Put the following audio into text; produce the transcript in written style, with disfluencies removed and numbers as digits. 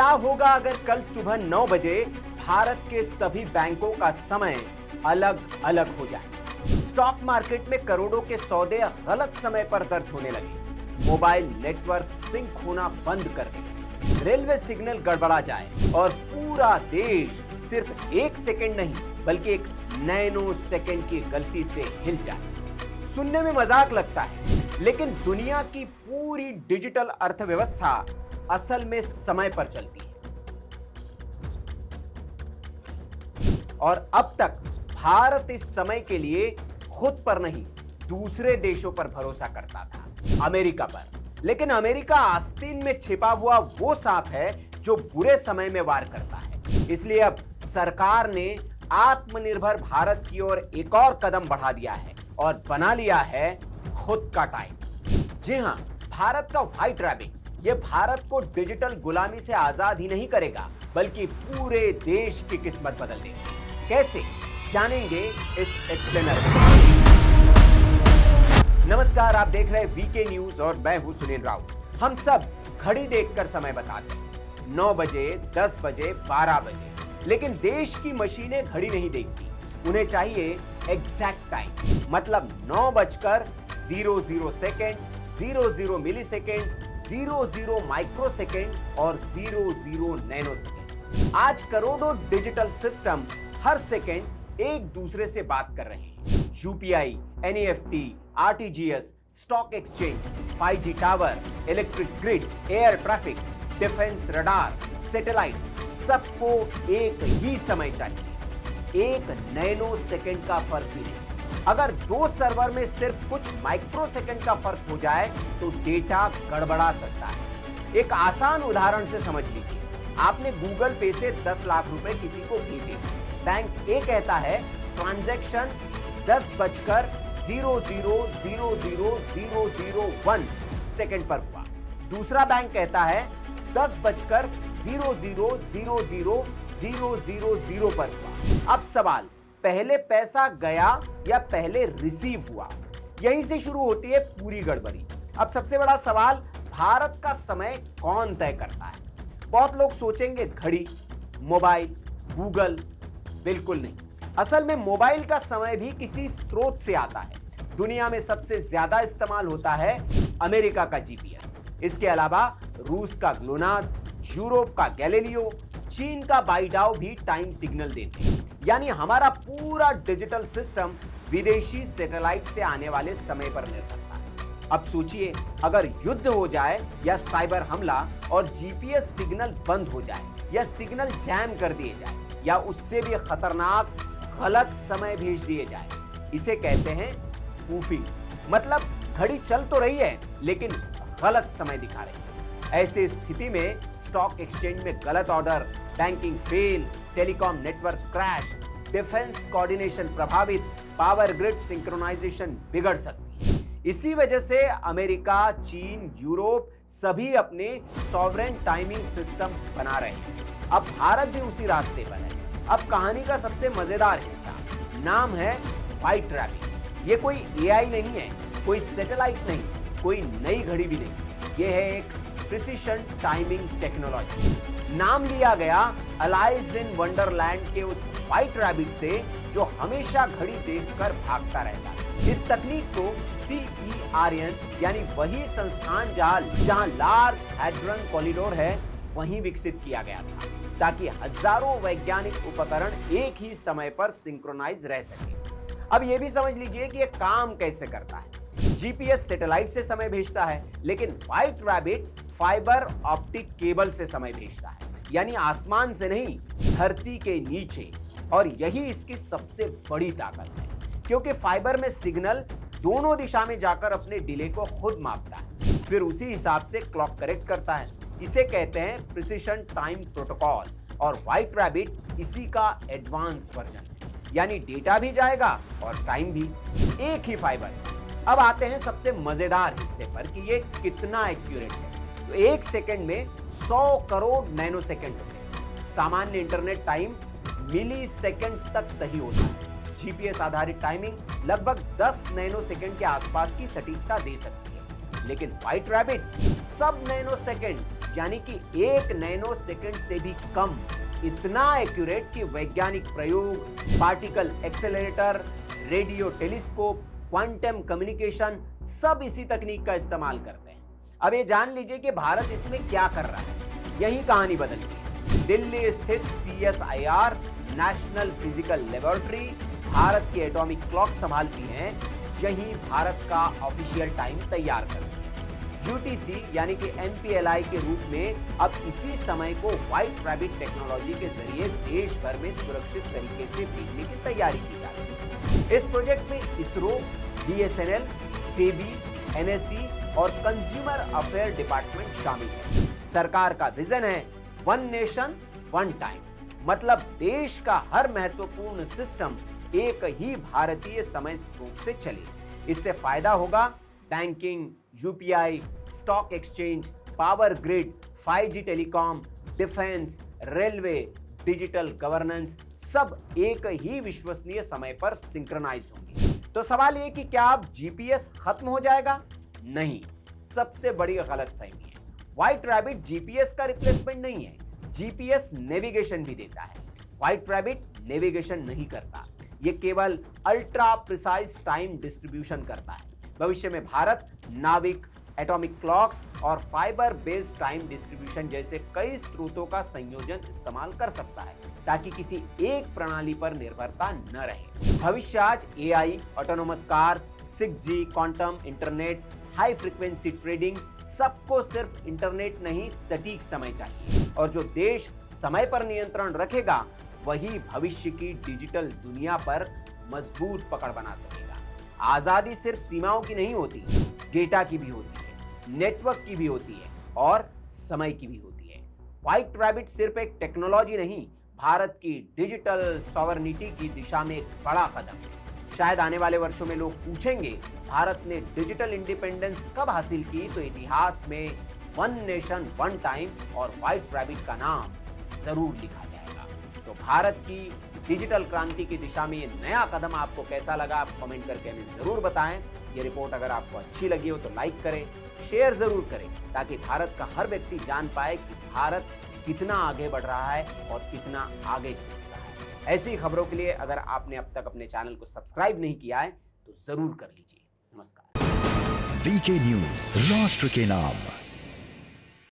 क्या होगा अगर कल सुबह 9 बजे भारत के सभी बैंकों का समय अलग अलग हो जाए? स्टॉक मार्केट में करोड़ों के सौदे गलत समय पर दर्ज होने लगे, मोबाइल नेटवर्क सिंक होना बंद कर दे, रेलवे सिग्नल गड़बड़ा जाए और पूरा देश सिर्फ 1 सेकंड नहीं बल्कि एक नैनो सेकंड की गलती से हिल जाए। सुनने में मजाक लगता है, लेकिन दुनिया की पूरी डिजिटल अर्थव्यवस्था असल में समय पर चलती है। और अब तक भारत इस समय के लिए खुद पर नहीं, दूसरे देशों पर भरोसा करता था, अमेरिका पर। लेकिन अमेरिका आस्तीन में छिपा हुआ वो सांप है जो बुरे समय में वार करता है। इसलिए अब सरकार ने आत्मनिर्भर भारत की ओर एक और कदम बढ़ा दिया है और बना लिया है खुद का टाइम। जी हां, भारत का व्हाइट रैबिट ये भारत को डिजिटल गुलामी से आजाद ही नहीं करेगा, बल्कि पूरे देश की किस्मत बदल देगा। कैसे, जानेंगे इस एक्सप्लेनर में। नमस्कार, आप देख रहे हैं वीके न्यूज और मैं हूं सुनील राउत। हम सब घड़ी देखकर समय बताते हैं, 9 बजे, 10 बजे, 12 बजे, लेकिन देश की मशीनें घड़ी नहीं देखती। उन्हें चाहिए एग्जैक्ट टाइम, मतलब 9:00 सेकेंड, 00 मिली सेकेंड, 00 माइक्रो सेकेंड और 00 नैनो सेकेंड। आज करोड़ों डिजिटल सिस्टम हर सेकेंड एक दूसरे से बात कर रहे हैं। UPI, NEFT, RTGS, stock exchange, 5G tower, electric grid, air traffic, defence radar, satellite, सबको एक ही समय चाहिए। एक नैनो सेकेंड का फर्क भी नहीं। अगर 2 सर्वर में सिर्फ कुछ माइक्रो सेकंड का फर्क हो जाए तो डेटा गड़बड़ा सकता है। एक आसान उदाहरण से समझ लीजिए, आपने गूगल पे से 10 लाख रुपए किसी को भेजे। बैंक ए कहता है ट्रांजैक्शन 10:00:00:0001 सेकंड पर हुआ। दूसरा बैंक कहता है 10:00:00:0000 पर हुआ। अब सवाल, पहले पैसा गया या पहले रिसीव हुआ? यहीं से शुरू होती है पूरी गड़बड़ी। अब सबसे बड़ा सवाल, भारत का समय कौन तय करता है? बहुत लोग सोचेंगे घड़ी, मोबाइल, गूगल। बिल्कुल नहीं। असल में मोबाइल का समय भी किसी स्रोत से आता है। दुनिया में सबसे ज्यादा इस्तेमाल होता है अमेरिका का जीपीएस। इसके अलावा रूस का ग्लोनास, यूरोप का गैलीलियो, चीन का बाइडाओ भी टाइम सिग्नल देते हैं। यानी हमारा पूरा डिजिटल सिस्टम विदेशी सैटेलाइट से आने वाले समय पर निर्भर करता है। अब सोचिए, अगर युद्ध हो जाए या साइबर हमला और जीपीएस सिग्नल बंद हो जाए या सिग्नल जैम कर दिए जाए या उससे भी खतरनाक गलत समय भेज दिए जाए, इसे कहते हैं स्पूफिंग। मतलब घड़ी चल तो रही है लेकिन गलत समय दिखा रही है। ऐसे स्थिति में स्टॉक एक्सचेंज में गलत order, banking fail, telecom network crash, defence coordination प्रभावित, पावर ग्रिड सिंक्रोनाइजेशन बिगड़ सकती है। इसी वजह से अमेरिका, चीन, यूरोप सभी अपने सॉवरेन टाइमिंग सिस्टम बना रहे हैं। अब भारत भी उसी रास्ते पर है। अब कहानी का सबसे मजेदार हिस्सा, नाम है व्हाइट रैबिट। ये कोई एआई नहीं है, कोई सैटेलाइट नहीं, कोई नई घड़ी भी नहीं। ये है एक प्रिसिशन टाइमिंग टेक्नोलॉजी। नाम लिया गया अलाइज इन वंडरलैंड के उस व्हाइट रैबिट से जो हमेशा घड़ी देखकर भागता रहता है। इस तकनीक को CERN यानी वही संस्थान जहां लार्ज हैड्रन कॉरिडोर है, वहीं विकसित किया गया था, ताकि हजारों वैज्ञानिक उपकरण एक ही समय पर सिंक्रोनाइज रह सके। अब यह भी समझ लीजिए कि यह काम कैसे करता है। जीपीएस सैटेलाइट से समय भेजता है, लेकिन white rabbit fibre optic cable से समय भेजता है, यानी आसमान से नहीं, धरती के नीचे। और यही इसकी सबसे बड़ी ताकत है, क्योंकि फाइबर में सिग्नल दोनों दिशा में जाकर अपने डिले को खुद मापता है, फिर उसी हिसाब से क्लॉक करेक्ट करता है। इसे कहते हैं प्रिसिशन टाइम प्रोटोकॉल, और व्हाइट रैबिट इसी का एडवांस वर्जन है। यानी डेटा भी जाएगा और टाइम भी, एक ही फाइबर। अब आते हैं सबसे मजेदार हिस्से पर कि ये कितना एक्यूरेट है। तो 1 सेकंड में 100 करोड़ नैनो सेकंड होते हैं। सामान्य इंटरनेट टाइम मिली सेकंड्स तक सही होता है। जीपीएस आधारित टाइमिंग लगभग 10 नैनो सेकंड के आसपास की सटीकता दे सकती है, लेकिन व्हाइट रैबिट सब नैनो सेकंड यानी कि 1 नैनो सेकंड से भी कम, इतना एक्यूरेट कि वैज्ञानिक प्रयोग, particle accelerator, radio telescope, quantum communication सब इसी तकनीक का इस्तेमाल करते हैं। अब ये जान लीजिए कि भारत इसमें क्या कर रहा है। यही कहानी बदल गई। दिल्ली स्थित CSIR national physical laboratory Bharat की एटॉमिक क्लॉक संभालती हैं, यही भारत का ऑफिशियल टाइम तैयार करती है। UTC यानी कि MPLI के रूप में अब इसी समय को व्हाइट रैबिट टेक्नोलॉजी के जरिए देश भर में सुरक्षित तरीके से भेजने की तैयारी की जा रही है। इस प्रोजेक्ट में इसरो, BSNL, SEBI, NSE और कंज्यूमर अफेयर डिपार्टमेंट शामिल है। सरकार का विजन है 1 नेशन 1 टाइम, मतलब देश का हर महत्वपूर्ण सिस्टम एक ही भारतीय समय स्रोत से चले। इससे फायदा होगा banking, UPI, stock exchange, power grid, 5G telecom, defence, railway, digital governance सब एक ही विश्वसनीय समय पर सिंक्रोनाइज होंगे। तो सवाल ये कि क्या अब GPS खत्म हो जाएगा? नहीं, सबसे बड़ी गलतफहमी है। व्हाइट रैबिट GPS का रिप्लेसमेंट नहीं है। GPS नेविगेशन भी देता है। व्हाइट रैबिट नेविगेशन नहीं करता, ये केवल अल्ट्रा प्रिसाइज टाइम डिस्ट्रीब्यूशन करता है। भविष्य में भारत नाविक, एटॉमिक क्लॉक्स और फाइबर बेस्ड टाइम डिस्ट्रीब्यूशन जैसे कई स्रोतों का संयोजन इस्तेमाल कर सकता है, ताकि किसी एक प्रणाली पर निर्भरता न रहे। भविष्य आज AI, autonomous cars, 6G, quantum, internet, high frequency trading, सबको सिर्फ इंटरनेट नहीं सटीक समय चाहिए। और जो देश समय पर नियंत्रण रखेगा वही भविष्य की डिजिटल दुनिया पर मजबूत पकड़ बना सकेगा। आजादी सिर्फ सीमाओं की नहीं होती, डेटा की भी होती है, नेटवर्क की भी होती है और समय की भी होती है। व्हाइट रैबिट सिर्फ एक टेक्नोलॉजी नहीं, भारत की डिजिटल सॉवरेनिटी की दिशा में एक बड़ा कदम है। शायद आने वाले वर्षों में लोग पूछेंगे भारत ने डिजिटल इंडिपेंडेंस कब हासिल की, तो इतिहास में 1 नेशन 1 टाइम और व्हाइट रैबिट का नाम जरूर लिखा जाएगा। तो भारत की डिजिटल क्रांति की दिशा में ये नया कदम आपको कैसा लगा, आप कमेंट करके हमें जरूर बताएं। ये रिपोर्ट अगर आपको अच्छी लगी हो तो लाइक करें, शेयर जरूर करें, ताकि भारत का हर व्यक्ति जान पाए कि भारत कितना आगे बढ़ रहा है और कितना आगे सोच रहा है। ऐसी खबरों के लिए अगर आपने अब तक अपने चैनल को सब्सक्राइब नहीं किया है तो जरूर कर लीजिए। नमस्कार। VK न्यूज, राष्ट्र के नाम।